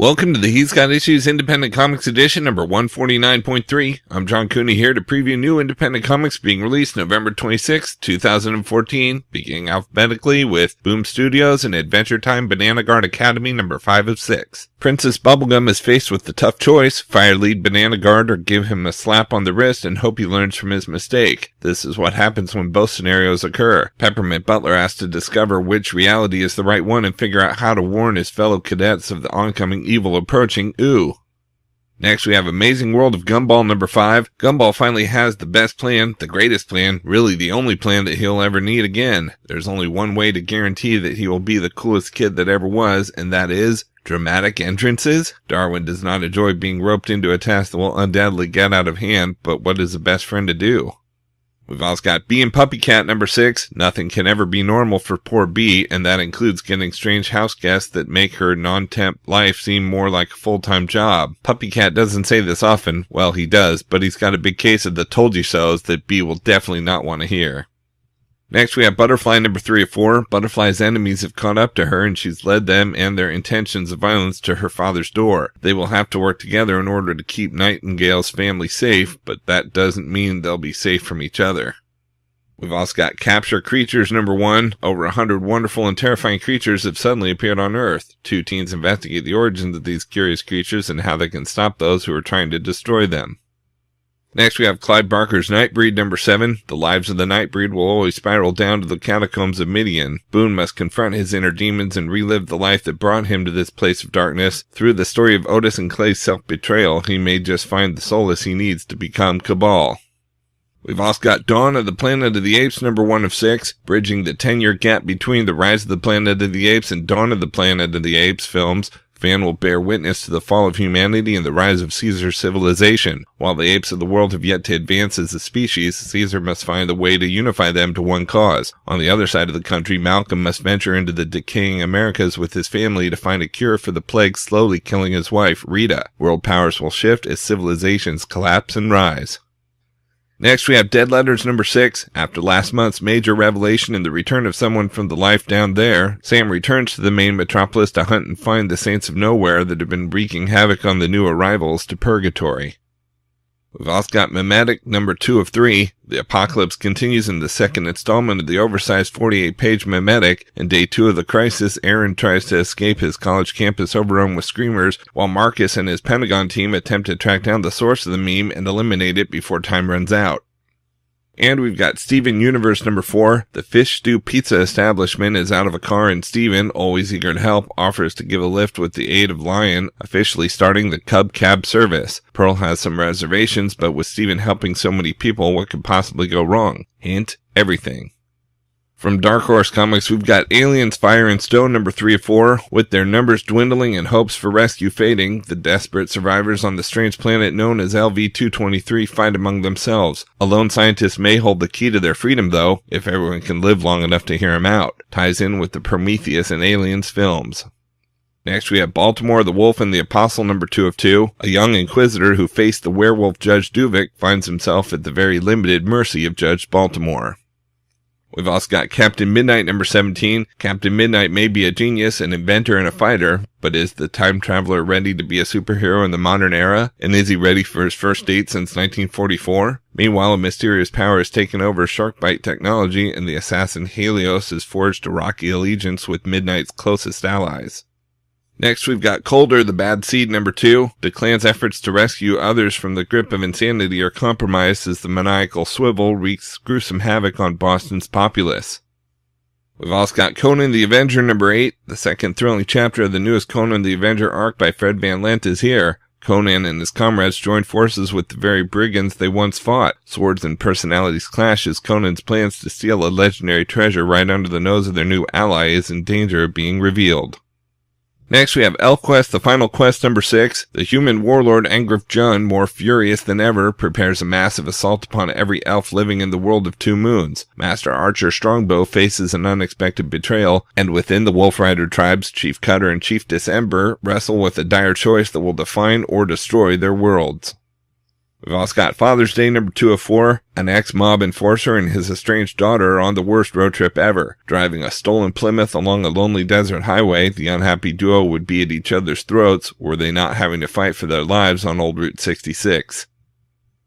Welcome to the He's Got Issues Independent Comics Edition number 149.3. I'm John Cooney here to preview new independent comics being released November 26, 2014, beginning alphabetically with Boom Studios and Adventure Time Banana Guard Academy number 5 of 6. Princess Bubblegum is faced with the tough choice: fire lead Banana Guard or give him a slap on the wrist and hope he learns from his mistake. This is what happens when both scenarios occur. Peppermint Butler has to discover which reality is the right one and figure out how to warn his fellow cadets of the oncoming evil approaching. Ooh. Next we have Amazing World of Gumball number 5. Gumball finally has the best plan, the greatest plan, really the only plan that he'll ever need again. There's only one way to guarantee that he will be the coolest kid that ever was, and that is dramatic entrances. Darwin does not enjoy being roped into a task that will undoubtedly get out of hand, but what is the best friend to do? We've also got Bee and Puppycat number 6. Nothing can ever be normal for poor Bee, and that includes getting strange house guests that make her non-temp life seem more like a full-time job. Puppycat doesn't say this often. Well, he does, but he's got a big case of the told you so's that Bee will definitely not want to hear. Next we have Butterfly number 3 of 4. Butterfly's enemies have caught up to her and she's led them and their intentions of violence to her father's door. They will have to work together in order to keep Nightingale's family safe, but that doesn't mean they'll be safe from each other. We've also got Capture Creatures number 1. Over 100 wonderful and terrifying creatures have suddenly appeared on Earth. Two teens investigate the origins of these curious creatures and how they can stop those who are trying to destroy them. Next we have Clive Barker's Nightbreed number 7. The lives of the Nightbreed will always spiral down to the catacombs of Midian. Boone must confront his inner demons and relive the life that brought him to this place of darkness. Through the story of Otis and Clay's self-betrayal, he may just find the solace he needs to become Cabal. We've also got Dawn of the Planet of the Apes number 1 of 6, bridging the 10-year gap between the Rise of the Planet of the Apes and Dawn of the Planet of the Apes films. Fan will bear witness to the fall of humanity and the rise of Caesar's civilization. While the apes of the world have yet to advance as a species, Caesar must find a way to unify them to one cause. On the other side of the country, Malcolm must venture into the decaying Americas with his family to find a cure for the plague slowly killing his wife, Rita. World powers will shift as civilizations collapse and rise. Next we have Dead Letters number 6. After last month's major revelation and the return of someone from the life down there, Sam returns to the main metropolis to hunt and find the Saints of Nowhere that have been wreaking havoc on the new arrivals to Purgatori. We've also got Memetic number 2 of 3. The apocalypse continues in the second installment of the oversized 48-page Memetic. In day 2 of the crisis, Aaron tries to escape his college campus overrun with screamers, while Marcus and his Pentagon team attempt to track down the source of the meme and eliminate it before time runs out. And we've got Steven Universe number 4. The Fish Stew Pizza establishment is out of a car and Steven, always eager to help, offers to give a lift with the aid of Lion, officially starting the Cub Cab service. Pearl has some reservations, but with Steven helping so many people, what could possibly go wrong? Hint, everything. From Dark Horse Comics, we've got Aliens Fire and Stone number 3 of 4. With their numbers dwindling and hopes for rescue fading, the desperate survivors on the strange planet known as LV-223 fight among themselves. A lone scientist may hold the key to their freedom, though, if everyone can live long enough to hear him out. Ties in with the Prometheus and Aliens films. Next we have Baltimore, the Wolf and the Apostle number 2 of 2. A young inquisitor who faced the werewolf Judge Duvik finds himself at the very limited mercy of Judge Baltimore. We've also got Captain Midnight number 17. Captain Midnight may be a genius, an inventor, and a fighter, but is the time traveler ready to be a superhero in the modern era? And is he ready for his first date since 1944? Meanwhile, a mysterious power has taken over Sharkbite technology, and the assassin Helios has forged a rocky allegiance with Midnight's closest allies. Next, we've got Colder, the Bad Seed number 2. The clan's efforts to rescue others from the grip of insanity are compromised as the maniacal Swivel wreaks gruesome havoc on Boston's populace. We've also got Conan the Avenger number 8. The second thrilling chapter of the newest Conan the Avenger arc by Fred Van Lent is here. Conan and his comrades join forces with the very brigands they once fought. Swords and personalities clash as Conan's plans to steal a legendary treasure right under the nose of their new ally is in danger of being revealed. Next we have Elfquest, the final quest number 6. The human warlord Angriff Jun, more furious than ever, prepares a massive assault upon every elf living in the world of Two Moons. Master Archer Strongbow faces an unexpected betrayal, and within the Wolf Rider tribes, Chief Cutter and Chief December wrestle with a dire choice that will define or destroy their worlds. We've also got Father's Day number 2 of 4. An ex-mob enforcer and his estranged daughter are on the worst road trip ever. Driving a stolen Plymouth along a lonely desert highway, the unhappy duo would be at each other's throats were they not having to fight for their lives on old Route 66.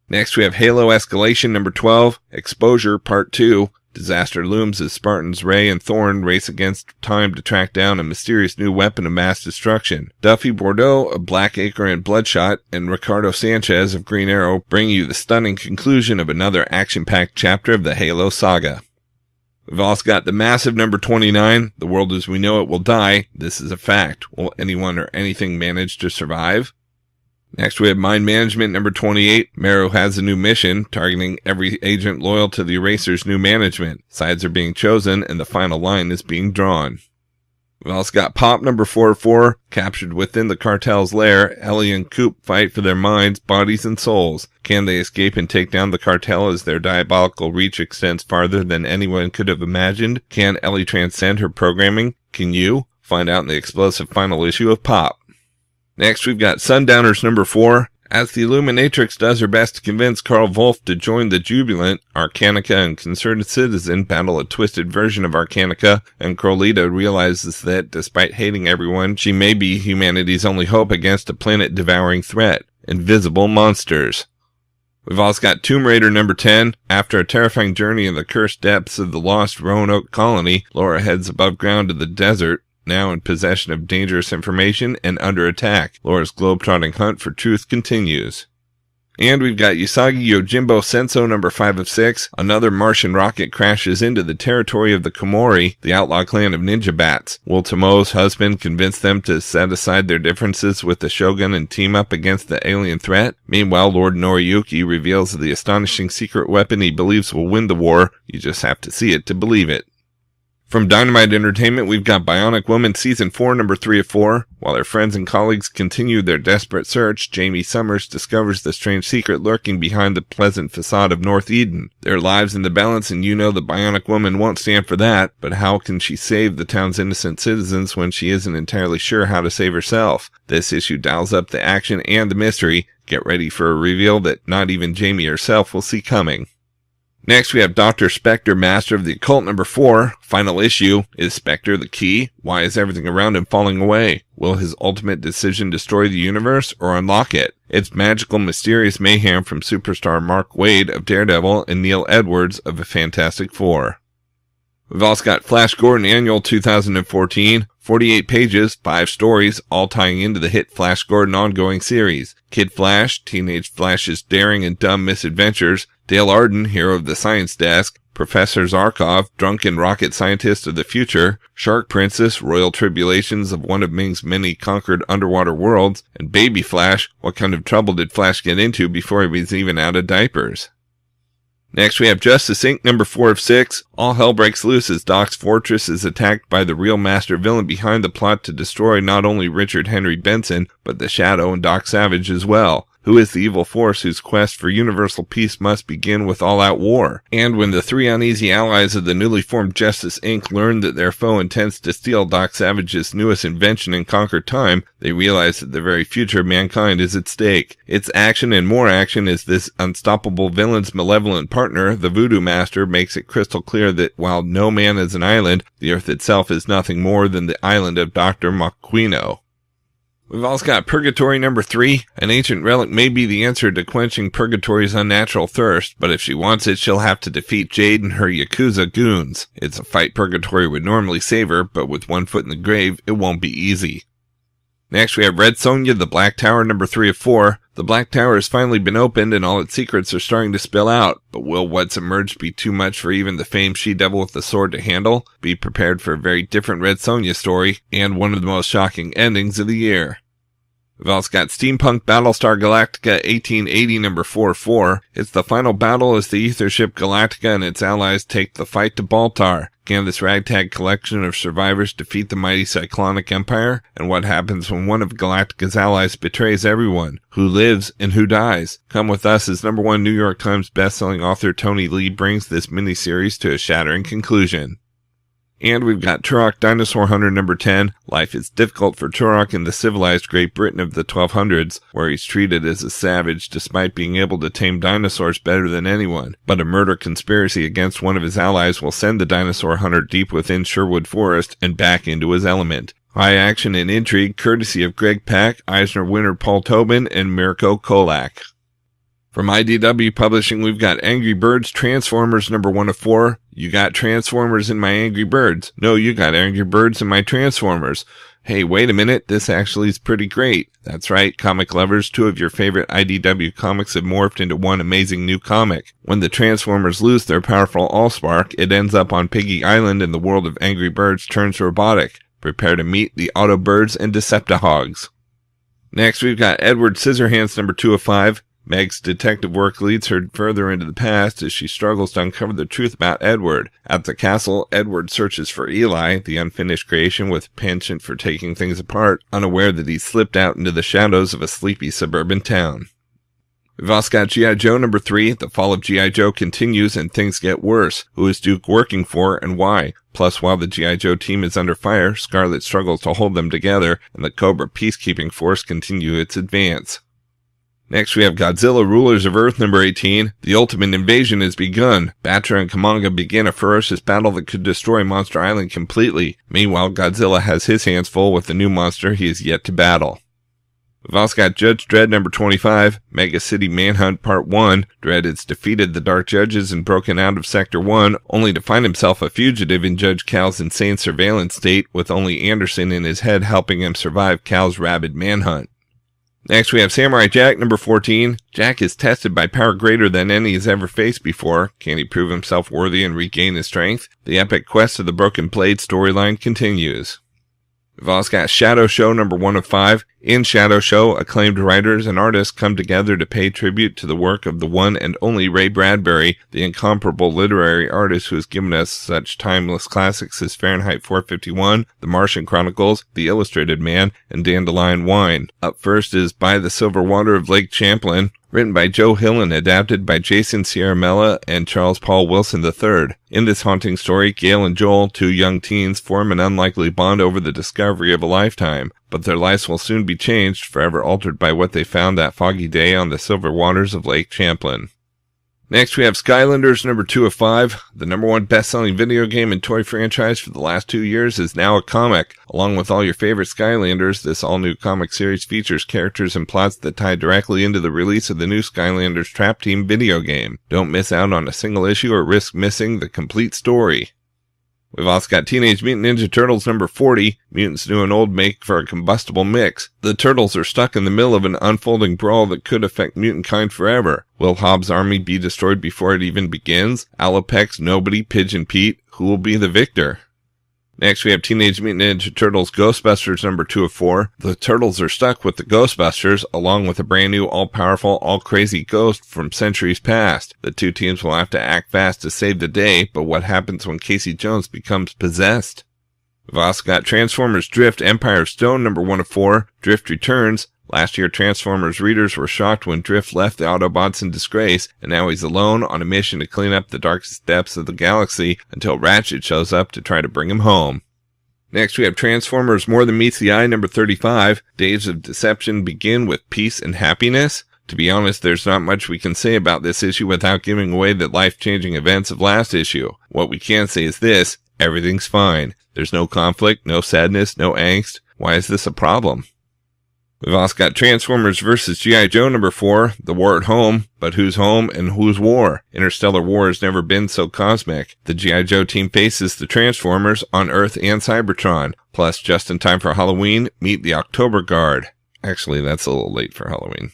Next we have Halo Escalation number 12, Exposure Part 2. Disaster looms as Spartans Ray and Thorn race against time to track down a mysterious new weapon of mass destruction. Duffy Bordeaux of Blackacre and Bloodshot and Ricardo Sanchez of Green Arrow bring you the stunning conclusion of another action-packed chapter of the Halo saga. We've also got the massive number 29, The World as We Know It Will Die. This is a fact. Will anyone or anything manage to survive? Next we have Mind Management number 28. Meru has a new mission, targeting every agent loyal to the Eraser's new management. Sides are being chosen, and the final line is being drawn. We've also got Pop number 44. Captured within the cartel's lair, Ellie and Coop fight for their minds, bodies, and souls. Can they escape and take down the cartel as their diabolical reach extends farther than anyone could have imagined? Can Ellie transcend her programming? Can you? Find out in the explosive final issue of Pop. Next, we've got Sundowners number 4. As the Illuminatrix does her best to convince Karl Wolf to join the Jubilant, Arcanica and Concerted Citizen battle a twisted version of Arcanica, and Crolita realizes that, despite hating everyone, she may be humanity's only hope against a planet-devouring threat, invisible monsters. We've also got Tomb Raider number 10. After a terrifying journey in the cursed depths of the lost Roanoke colony, Laura heads above ground to the desert, now in possession of dangerous information and under attack. Laura's globetrotting hunt for truth continues. And we've got Usagi Yojimbo Senso number 5 of 6. Another Martian rocket crashes into the territory of the Komori, the outlaw clan of ninja bats. Will Tomo's husband convince them to set aside their differences with the Shogun and team up against the alien threat? Meanwhile, Lord Noriyuki reveals the astonishing secret weapon he believes will win the war. You just have to see it to believe it. From Dynamite Entertainment, we've got Bionic Woman Season 4, number 3 of 4. While her friends and colleagues continue their desperate search, Jamie Summers discovers the strange secret lurking behind the pleasant facade of North Eden. Their lives in the balance, and you know the Bionic Woman won't stand for that, but how can she save the town's innocent citizens when she isn't entirely sure how to save herself? This issue dials up the action and the mystery. Get ready for a reveal that not even Jamie herself will see coming. Next, we have Dr. Spektor, Master of the Occult number 4. Final issue. Is Spektor the key? Why is everything around him falling away? Will his ultimate decision destroy the universe or unlock it? It's magical, mysterious mayhem from superstar Mark Waid of Daredevil and Neil Edwards of the Fantastic Four. We've also got Flash Gordon Annual 2014. 48 pages, 5 stories, all tying into the hit Flash Gordon ongoing series. Kid Flash, Teenage Flash's daring and dumb misadventures. Dale Arden, hero of the science desk. Professor Zarkov, drunken rocket scientist of the future. Shark Princess, royal tribulations of one of Ming's many conquered underwater worlds. And Baby Flash, what kind of trouble did Flash get into before he was even out of diapers? Next, we have Justice Inc. number 4 of 6. All hell breaks loose as Doc's fortress is attacked by the real master villain behind the plot to destroy not only Richard Henry Benson, but the Shadow and Doc Savage as well. Who is the evil force whose quest for universal peace must begin with all-out war? And when the 3 uneasy allies of the newly formed Justice Inc. learn that their foe intends to steal Doc Savage's newest invention and conquer time, they realize that the very future of mankind is at stake. It's action and more action as this unstoppable villain's malevolent partner, the Voodoo Master, makes it crystal clear that while no man is an island, the earth itself is nothing more than the island of Dr. Maquino. We've also got Purgatory number 3. An ancient relic may be the answer to quenching Purgatory's unnatural thirst, but if she wants it, she'll have to defeat Jade and her Yakuza goons. It's a fight Purgatory would normally savor, but with one foot in the grave, it won't be easy. Next, we have Red Sonja, the Black Tower number 3 of 4. The Black Tower has finally been opened and all its secrets are starting to spill out, but will what's emerged be too much for even the famed she-devil with the sword to handle? Be prepared for a very different Red Sonja story, and one of the most shocking endings of the year. We've also got Steampunk Battlestar Galactica 1880 number 4-4. It's the final battle as the ether ship Galactica and its allies take the fight to Baltar. Can this ragtag collection of survivors defeat the mighty Cyclonic Empire? And what happens when one of Galactica's allies betrays everyone? Who lives and who dies? Come with us as #1 New York Times bestselling author Tony Lee brings this miniseries to a shattering conclusion. And we've got Turok Dinosaur Hunter number 10. Life is difficult for Turok in the civilized Great Britain of the 1200s, where he's treated as a savage despite being able to tame dinosaurs better than anyone. But a murder conspiracy against one of his allies will send the dinosaur hunter deep within Sherwood Forest and back into his element. High action and intrigue courtesy of Greg Pak, Eisner winner Paul Tobin, and Mirko Kolak. From IDW Publishing, we've got Angry Birds Transformers number 1 of 4. You got Transformers in my Angry Birds. No, you got Angry Birds in my Transformers. Hey, wait a minute, this actually is pretty great. That's right, comic lovers, 2 of your favorite IDW comics have morphed into one amazing new comic. When the Transformers lose their powerful Allspark, it ends up on Piggy Island and the world of Angry Birds turns robotic. Prepare to meet the Autobirds and Deceptihogs. Next, we've got Edward Scissorhands number 2 of 5. Meg's detective work leads her further into the past as she struggles to uncover the truth about Edward. At the castle, Edward searches for Eli, the unfinished creation with a penchant for taking things apart, unaware that he's slipped out into the shadows of a sleepy suburban town. We've also got G.I. Joe number 3. The fall of G.I. Joe continues and things get worse. Who is Duke working for and why? Plus, while the G.I. Joe team is under fire, Scarlet struggles to hold them together, and the Cobra peacekeeping force continue its advance. Next, we have Godzilla Rulers of Earth number 18. The ultimate invasion has begun. Batra and Kamanga begin a ferocious battle that could destroy Monster Island completely. Meanwhile, Godzilla has his hands full with the new monster he is yet to battle. We've also got Judge Dredd number 25, Mega City Manhunt Part 1. Dredd has defeated the Dark Judges and broken out of Sector 1, only to find himself a fugitive in Judge Cal's insane surveillance state, with only Anderson in his head helping him survive Cal's rabid manhunt. Next, we have Samurai Jack number 14. Jack is tested by power greater than any he's ever faced before. Can he prove himself worthy and regain his strength? The epic quest of the Broken Blade storyline continues. We've also got Shadow Show number 1 of 5. In Shadow Show, acclaimed writers and artists come together to pay tribute to the work of the one and only Ray Bradbury, the incomparable literary artist who has given us such timeless classics as Fahrenheit 451, The Martian Chronicles, The Illustrated Man, and Dandelion Wine. Up first is By the Silver Water of Lake Champlain, written by Joe Hill and adapted by Jason Ciaramella and Charles Paul Wilson III. In this haunting story, Gail and Joel, 2 young teens, form an unlikely bond over the discovery of a lifetime, but their lives will soon be changed, forever altered by what they found that foggy day on the silver waters of Lake Champlain. Next, we have Skylanders number 2 of 5. The number 1 best-selling video game and toy franchise for the last 2 years is now a comic. Along with all your favorite Skylanders, this all-new comic series features characters and plots that tie directly into the release of the new Skylanders Trap Team video game. Don't miss out on a single issue or risk missing the complete story. We've also got Teenage Mutant Ninja Turtles number 40. Mutants new and old make for a combustible mix. The Turtles are stuck in the middle of an unfolding brawl that could affect mutant kind forever. Will Hobbs' army be destroyed before it even begins? Alopex, Nobody, Pigeon Pete, who will be the victor? Next, we have Teenage Mutant Ninja Turtles Ghostbusters number 2 of 4. The Turtles are stuck with the Ghostbusters, along with a brand new, all-powerful, all-crazy ghost from centuries past. The 2 teams will have to act fast to save the day, but what happens when Casey Jones becomes possessed? We've also got Transformers Drift Empire of Stone number 1 of 4. Drift returns. Last year, Transformers readers were shocked when Drift left the Autobots in disgrace, and now he's alone on a mission to clean up the darkest depths of the galaxy until Ratchet shows up to try to bring him home. Next, we have Transformers More Than Meets the Eye number 35. Days of Deception begin with peace and happiness. To be honest, there's not much we can say about this issue without giving away the life-changing events of last issue. What we can say is this: everything's fine. There's no conflict, no sadness, no angst. Why is this a problem? We've also got Transformers vs. G.I. Joe number 4, The War at Home, but who's home and who's war? Interstellar war has never been so cosmic. The G.I. Joe team faces the Transformers on Earth and Cybertron. Plus, just in time for Halloween, meet the October Guard. Actually, that's a little late for Halloween.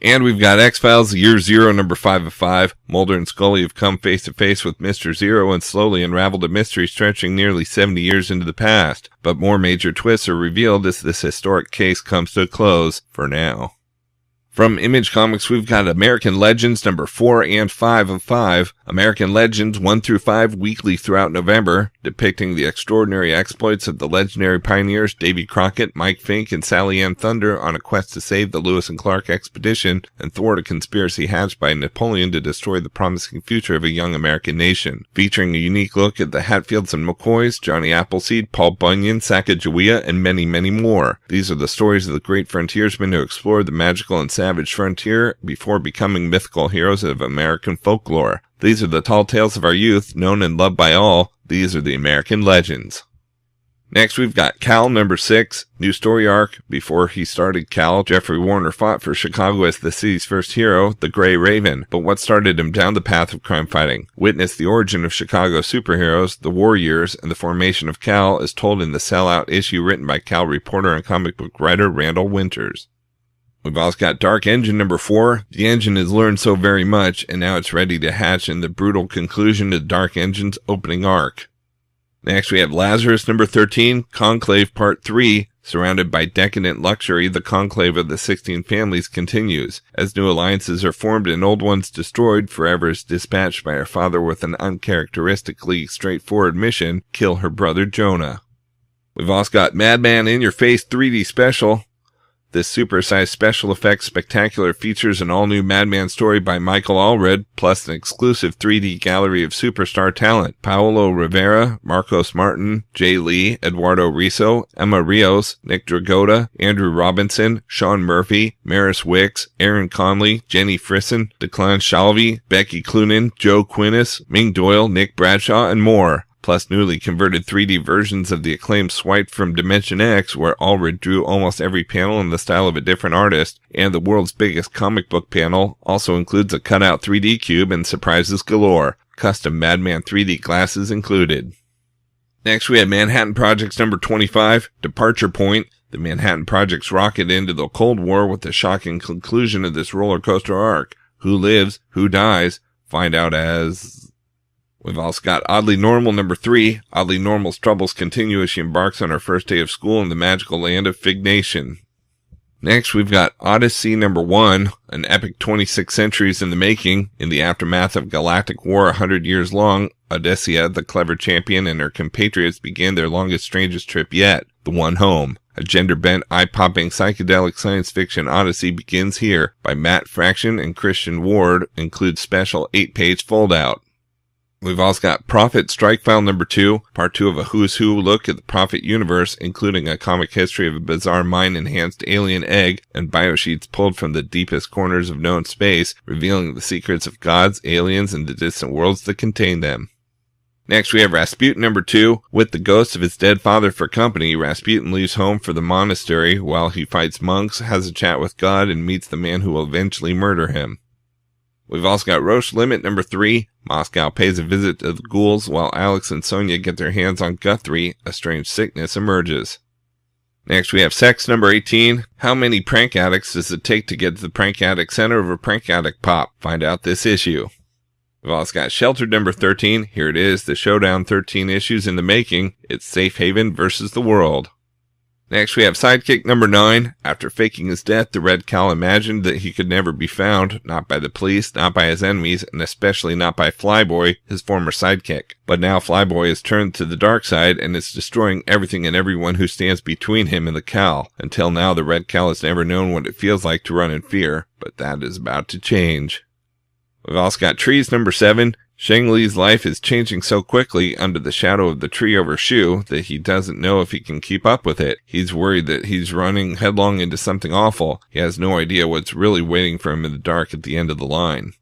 And we've got X-Files Year Zero number 5 of 5. Mulder and Scully have come face to face with Mr. Zero and slowly unraveled a mystery stretching nearly 70 years into the past. But more major twists are revealed as this historic case comes to a close, for now. From Image Comics, we've got American Legends number 4 and 5 of 5. American Legends 1 through 5 weekly throughout November, depicting the extraordinary exploits of the legendary pioneers Davy Crockett, Mike Fink, and Sally Ann Thunder on a quest to save the Lewis and Clark expedition and thwart a conspiracy hatched by Napoleon to destroy the promising future of a young American nation. Featuring a unique look at the Hatfields and McCoys, Johnny Appleseed, Paul Bunyan, Sacagawea, and many, many more. These are the stories of the great frontiersmen who explored the magical and savage frontier before becoming mythical heroes of American folklore. These are the tall tales of our youth, known and loved by all. These are the American Legends. Next, we've got Cal number 6, new story arc. Before he started Cal, Jeffrey Warner fought for Chicago as the city's first hero, the Gray Raven. But what started him down the path of crime fighting? Witness the origin of Chicago superheroes, the war years, and the formation of Cal as told in the Sellout issue written by Cal reporter and comic book writer Randall Winters. We've also got Dark Engine number 4. The engine has learned so very much, and now it's ready to hatch in the brutal conclusion to Dark Engine's opening arc. Next, we have Lazarus number 13, Conclave Part 3. Surrounded by decadent luxury, the conclave of the 16 families continues. As new alliances are formed and old ones destroyed, Forever is dispatched by her father with an uncharacteristically straightforward mission: kill her brother Jonah. We've also got Madman In Your Face 3D Special. This supersized special effects spectacular features an all-new Madman story by Michael Allred, plus an exclusive 3D gallery of superstar talent: Paolo Rivera, Marcos Martin, Jay Lee, Eduardo Riso, Emma Rios, Nick Dragotta, Andrew Robinson, Sean Murphy, Maris Wicks, Aaron Conley, Jenny Frisson, Declan Shalvey, Becky Cloonan, Joe Quinnis, Ming Doyle, Nick Bradshaw, and more. Plus newly converted 3D versions of the acclaimed Swipe from Dimension X, where Allred drew almost every panel in the style of a different artist, and the world's biggest comic book panel also includes a cutout 3D cube and surprises galore, custom Madman 3D glasses included. Next, we have Manhattan Projects number 25, Departure Point. The Manhattan Projects rocket into the Cold War with the shocking conclusion of this roller coaster arc. Who lives? Who dies? Find out as... We've also got Oddly Normal number 3. Oddly Normal's troubles continue as she embarks on her first day of school in the magical land of Fig Nation. Next, we've got Ody-C number 1, an epic 26 centuries in the making. In the aftermath of Galactic War 100 years long, Odysseia, the clever champion, and her compatriots began their longest, strangest trip yet, the one home. A gender-bent, eye-popping psychedelic science fiction odyssey begins here by Matt Fraction and Christian Ward, includes special 8-page fold-out. We've also got Prophet Strike File number 2, part 2 of a who's who look at the Prophet universe, including a comic history of a bizarre mind-enhanced alien egg and biosheets pulled from the deepest corners of known space, revealing the secrets of gods, aliens, and the distant worlds that contain them. Next, we have Rasputin number 2. With the ghost of his dead father for company, Rasputin leaves home for the monastery while he fights monks, has a chat with God, and meets the man who will eventually murder him. We've also got Roche Limit number 3. Moscow pays a visit to the ghouls while Alex and Sonja get their hands on Guthrie. A strange sickness emerges. Next, we have Sex number 18. How many prank addicts does it take to get to the prank addict center of a prank addict pop? Find out this issue. We've also got Sheltered number 13. Here it is, the Showdown 13 issues in the making. It's Safe Haven versus the World. Next, we have Sidekick number 9. After faking his death, the Red Cal imagined that he could never be found, not by the police, not by his enemies, and especially not by Flyboy, his former sidekick. But now Flyboy has turned to the dark side and is destroying everything and everyone who stands between him and the Cal. Until now, the Red Cal has never known what it feels like to run in fear, but that is about to change. We've also got Trees number 7. Shang Li's life is changing so quickly under the shadow of the tree over Shu that he doesn't know if he can keep up with it. He's worried that he's running headlong into something awful. He has no idea what's really waiting for him in the dark at the end of the line.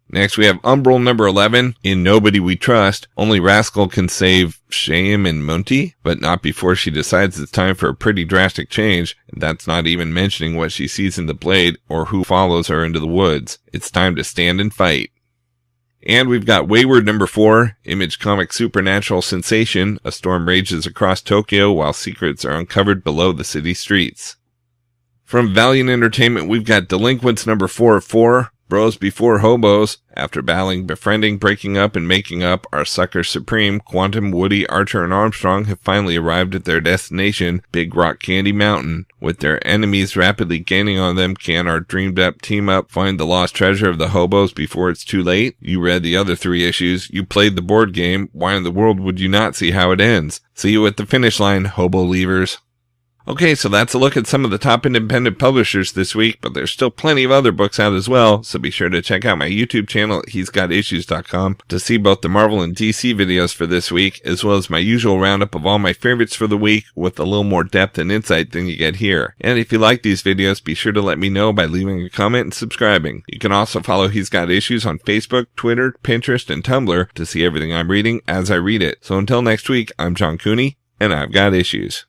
Next, we have Umbral number 11. In Nobody We Trust, only Rascal can save Shame and Monty, but not before she decides it's time for a pretty drastic change, and that's not even mentioning what she sees in the Blade or who follows her into the woods. It's time to stand and fight. And we've got Wayward number 4, Image Comics Supernatural Sensation. A storm rages across Tokyo while secrets are uncovered below the city streets. From Valiant Entertainment, we've got Delinquents number 4 of 4. Bros before hobos. After battling, befriending, breaking up, and making up, our suckers supreme, Quantum, Woody, Archer, and Armstrong have finally arrived at their destination, Big Rock Candy Mountain. With their enemies rapidly gaining on them, can our dreamed-up team-up find the lost treasure of the hobos before it's too late? You read the other 3 issues. You played the board game. Why in the world would you not see how it ends? See you at the finish line, hobo leavers. Okay, so that's a look at some of the top independent publishers this week, but there's still plenty of other books out as well, so be sure to check out my YouTube channel at he'sgotissues.com to see both the Marvel and DC videos for this week, as well as my usual roundup of all my favorites for the week with a little more depth and insight than you get here. And if you like these videos, be sure to let me know by leaving a comment and subscribing. You can also follow He's Got Issues on Facebook, Twitter, Pinterest, and Tumblr to see everything I'm reading as I read it. So until next week, I'm John Cooney, and I've got issues.